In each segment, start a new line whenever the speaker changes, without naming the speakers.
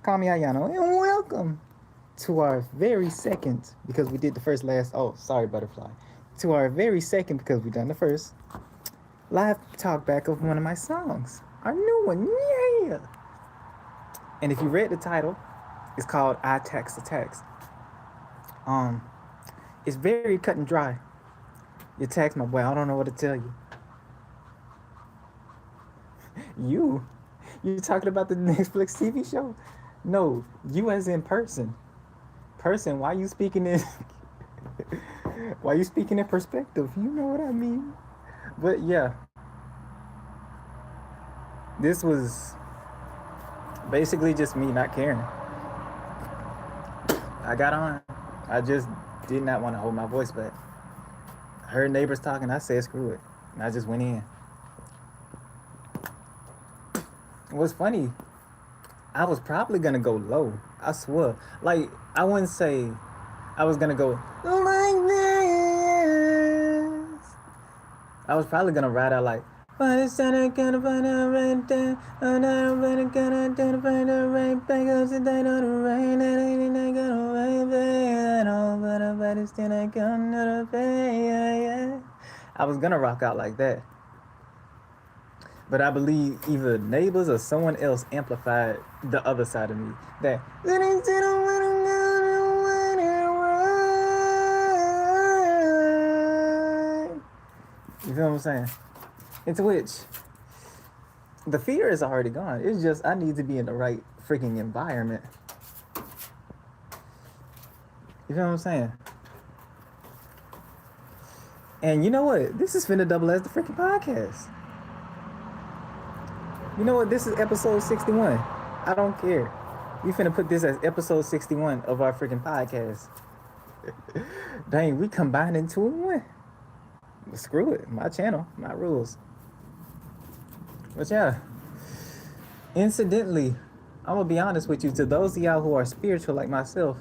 Kami Ayano, and welcome to our very second, because we did the first last, oh, sorry, butterfly, to our very second, because we done the first, live talk back of one of my songs. Our new one, yeah! And if you read the title, it's called I Tax the Tax. Um, it's very cut and dry. You tax my boy, I don't know what to tell you. You? You talking about the Netflix TV show? No, you as in person. Person, why you speaking in why you speaking in perspective? You know what I mean? But yeah, this was basically just me not caring. I got on. I just did not want to hold my voice back. I heard neighbors talking, I said screw it. And I just went in. What's funny, I was probably gonna go low. I swear. Like, I wouldn't say I was gonna go like this. I was probably gonna ride out like, but it's not gonna find a rain day. I'm not gonna find a rain back up today on the rain. It ain't gonna rain at all. But it's still not gonna pay. Yeah. I was gonna rock out like that. But I believe either neighbors or someone else amplified the other side of me. That you feel what I'm saying? Into which the fear is already gone. It's just I need to be in the right freaking environment. You feel what I'm saying? And you know what? This is finna double as the freaking podcast. You know what? This is episode 61. I don't care. We finna put this as episode 61 of our freaking podcast. Dang, we combining two in one. Screw it. My channel, my rules. But yeah. Incidentally, I'm gonna be honest with you. To those of y'all who are spiritual like myself,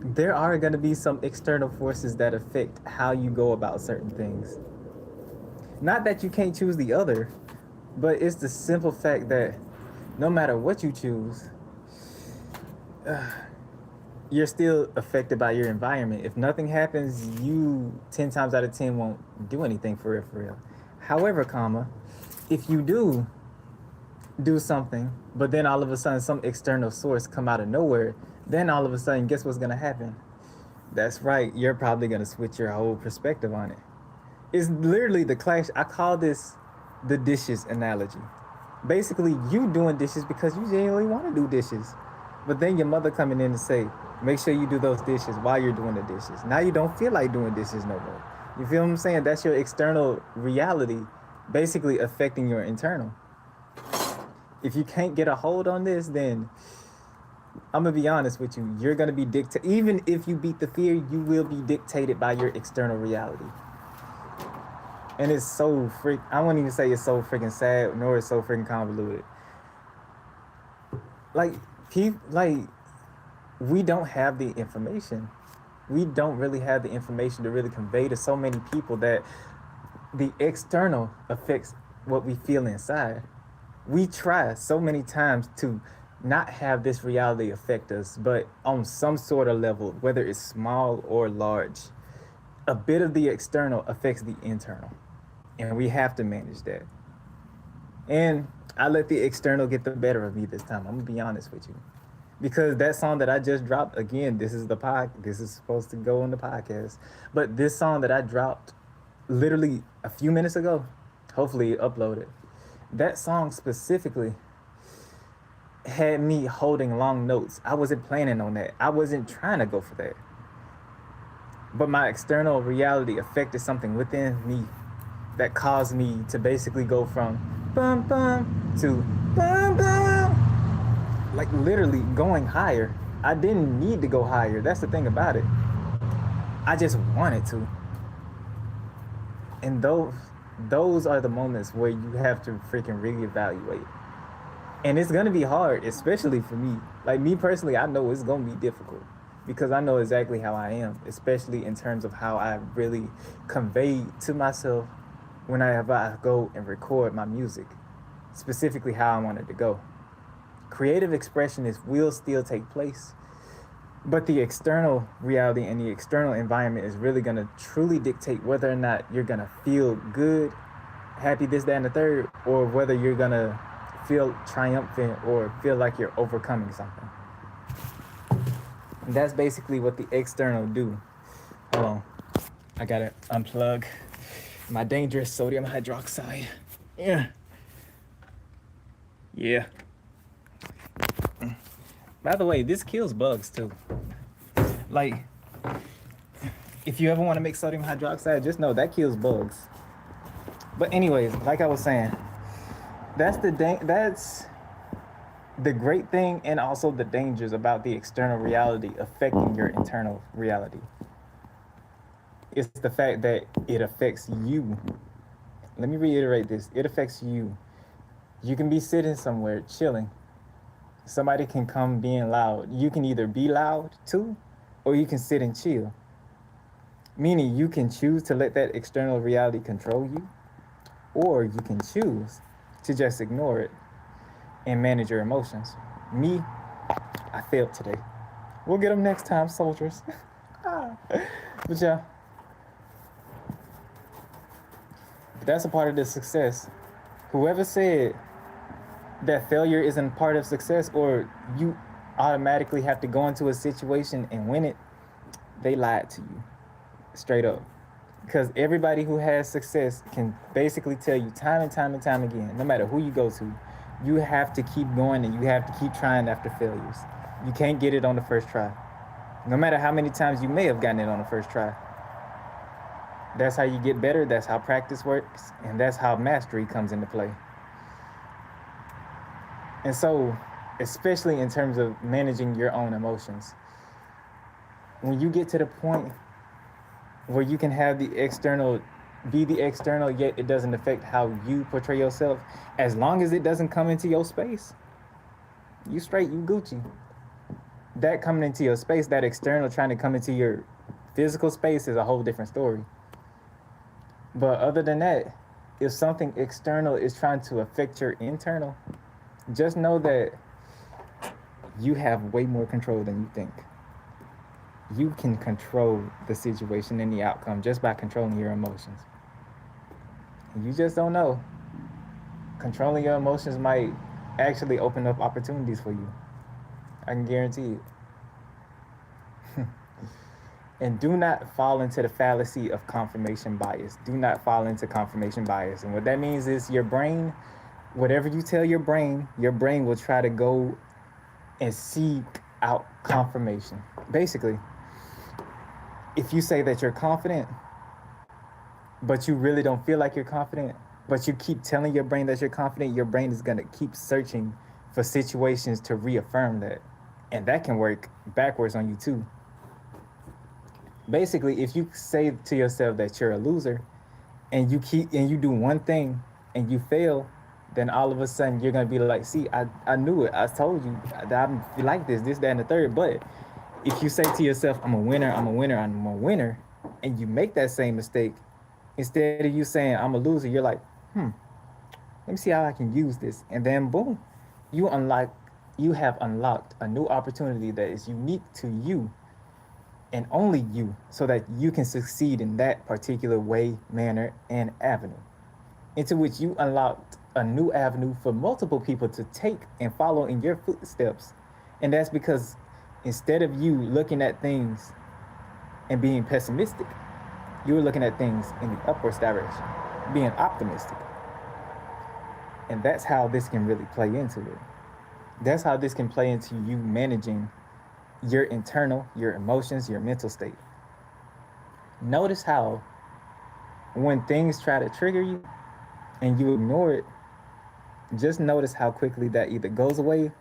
there are gonna be some external forces that affect how you go about certain things. Not that you can't choose the other, but it's the simple fact that no matter what you choose, you're still affected by your environment. If nothing happens, you 10 times out of 10 won't do anything for real. However, if you do something, but then all of a sudden some external source come out of nowhere, then all of a sudden, guess what's gonna happen? That's right, you're probably gonna switch your whole perspective on it. It's literally the clash. I call this the dishes analogy. Basically, you doing dishes because you genuinely want to do dishes. But then your mother coming in and say, make sure you do those dishes while you're doing the dishes. Now you don't feel like doing dishes no more. You feel what I'm saying? That's your external reality basically affecting your internal. If you can't get a hold on this, then I'm going to be honest with you. You're going to be dictated. Even if you beat the fear, you will be dictated by your external reality. And it's so I won't even say it's so freaking sad, nor it's so freaking convoluted. Like, we don't have the information. We don't really have the information to really convey to so many people that the external affects what we feel inside. We try so many times to not have this reality affect us, but on some sort of level, whether it's small or large, a bit of the external affects the internal. And we have to manage that. And I let the external get the better of me this time. I'm gonna be honest with you. Because that song that I just dropped, again, this is supposed to go on the podcast. But this song that I dropped literally a few minutes ago, hopefully it uploaded. That song specifically had me holding long notes. I wasn't planning on that. I wasn't trying to go for that. But my external reality affected something within me that caused me to basically go from bum bum to bum bum. Like literally going higher. I didn't need to go higher. That's the thing about it. I just wanted to. And those are the moments where you have to freaking reevaluate. And it's gonna be hard, especially for me. Like me personally, I know it's gonna be difficult because I know exactly how I am, especially in terms of how I really convey to myself whenever I go and record my music, specifically how I want it to go. Creative expression will still take place, but the external reality and the external environment is really going to truly dictate whether or not you're going to feel good, happy, this, that, and the third, or whether you're going to feel triumphant or feel like you're overcoming something. And that's basically what the external do. Hold on. I got to unplug my dangerous sodium hydroxide. Yeah. Yeah. By the way, this kills bugs too. Like, if you ever want to make sodium hydroxide, just know that kills bugs. But anyways, like I was saying, that's the great thing and also the dangers about the external reality affecting your internal reality. It's the fact that it affects you. Let me reiterate this. It affects you. You can be sitting somewhere chilling. Somebody can come being loud. You can either be loud too, or you can sit and chill. Meaning you can choose to let that external reality control you, or you can choose to just ignore it and manage your emotions. Me, I failed today. We'll get them next time, soldiers. But yeah, that's a part of the success. Whoever said that failure isn't part of success, or you automatically have to go into a situation and win it, they lied to you, straight up. Because everybody who has success can basically tell you time and time and time again, no matter who you go to, you have to keep going and you have to keep trying after failures. You can't get it on the first try. No matter how many times you may have gotten it on the first try. That's how you get better, that's how practice works, and that's how mastery comes into play. And so, especially in terms of managing your own emotions, when you get to the point where you can have the external, be the external, yet it doesn't affect how you portray yourself, as long as it doesn't come into your space, you straight, you Gucci. That coming into your space, that external trying to come into your physical space is a whole different story. But other than that, if something external is trying to affect your internal, just know that you have way more control than you think. You can control the situation and the outcome just by controlling your emotions. And you just don't know. Controlling your emotions might actually open up opportunities for you. I can guarantee it. And do not fall into the fallacy of confirmation bias. Do not fall into confirmation bias. And what that means is your brain, whatever you tell your brain will try to go and seek out confirmation. Basically, if you say that you're confident, but you really don't feel like you're confident, but you keep telling your brain that you're confident, your brain is going to keep searching for situations to reaffirm that. And that can work backwards on you too. Basically, if you say to yourself that you're a loser and you do one thing and you fail, then all of a sudden you're going to be like, see, I knew it. I told you that I'm like this, that, and the third. But if you say to yourself, I'm a winner, and you make that same mistake, instead of you saying, I'm a loser, you're like, let me see how I can use this. And then boom, you have unlocked a new opportunity that is unique to you and only you, so that you can succeed in that particular way, manner, and avenue, into which you unlocked a new avenue for multiple people to take and follow in your footsteps. And that's because instead of you looking at things and being pessimistic, you were looking at things in the upwards direction, being optimistic. And that's how this can really play into it. That's how this can play into you managing your internal, your emotions, your mental state. Notice how when things try to trigger you and you ignore it, just notice how quickly that either goes away,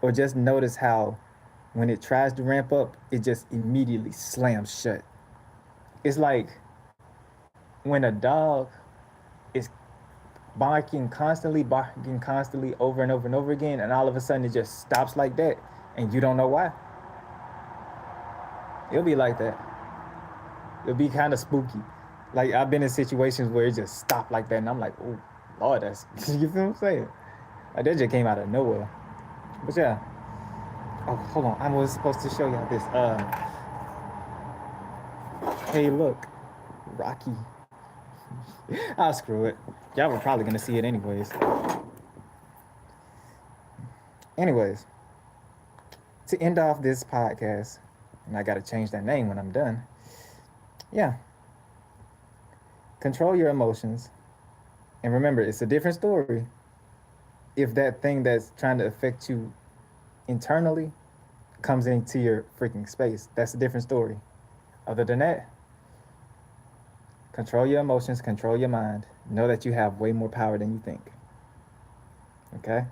or just notice how when it tries to ramp up, it just immediately slams shut. It's like when a dog is barking constantly over and over and over again, and all of a sudden it just stops like that, and you don't know why. It'll be like that. It'll be kind of spooky. Like, I've been in situations where it just stopped like that, and I'm like, oh, Lord, that's, you feel what I'm saying? Like, that just came out of nowhere. But yeah. Oh, hold on. I was supposed to show y'all this. Hey, look, Rocky. I'll screw it. Y'all were probably gonna see it anyways. Anyways, to end off this podcast, and I gotta change that name when I'm done. Yeah, control your emotions, and remember, it's a different story if that thing that's trying to affect you internally comes into your freaking space. That's a different story. Other than that, control your emotions, control your mind. Know that you have way more power than you think. Okay?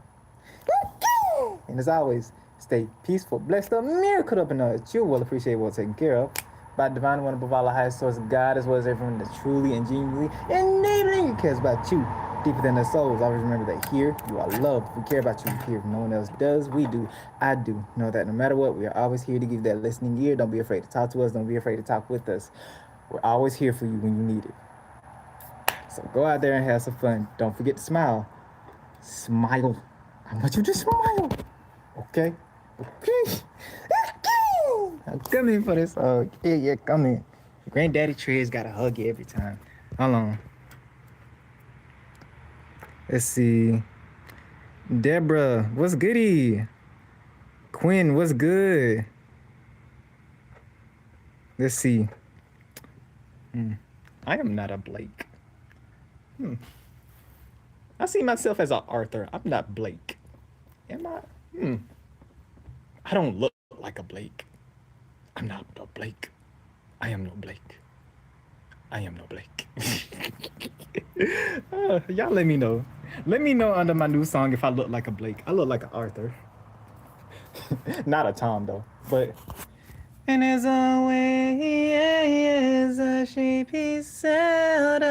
And as always, stay peaceful, blessed up, miracle up, and know that you will appreciate what's taken care of by the divine one above all, the highest source of God, as well as everyone that truly and genuinely and natively cares about you deeper than their souls. Always remember that here you are loved. We care about you here. If no one else does, we do. I do. Know that no matter what, we are always here to give that listening ear. Don't be afraid to talk to us. Don't be afraid to talk with us. We're always here for you when you need it. So go out there and have some fun. Don't forget to smile. Smile. I want you to smile. Okay? Okay. I'm coming for this. Yeah, coming. Granddaddy Trez got a hug you every time. Hold on. Let's see. Deborah, what's goody? Quinn, what's good? Let's see. I am not a Blake. I see myself as a Arthur. I'm not Blake. Am I? I don't look like a Blake. I'm not a Blake. I am no Blake. I am no Blake. Y'all let me know. Let me know under my new song if I look like a Blake. I look like an Arthur. Not a Tom though. But and as always, a sheepy sailed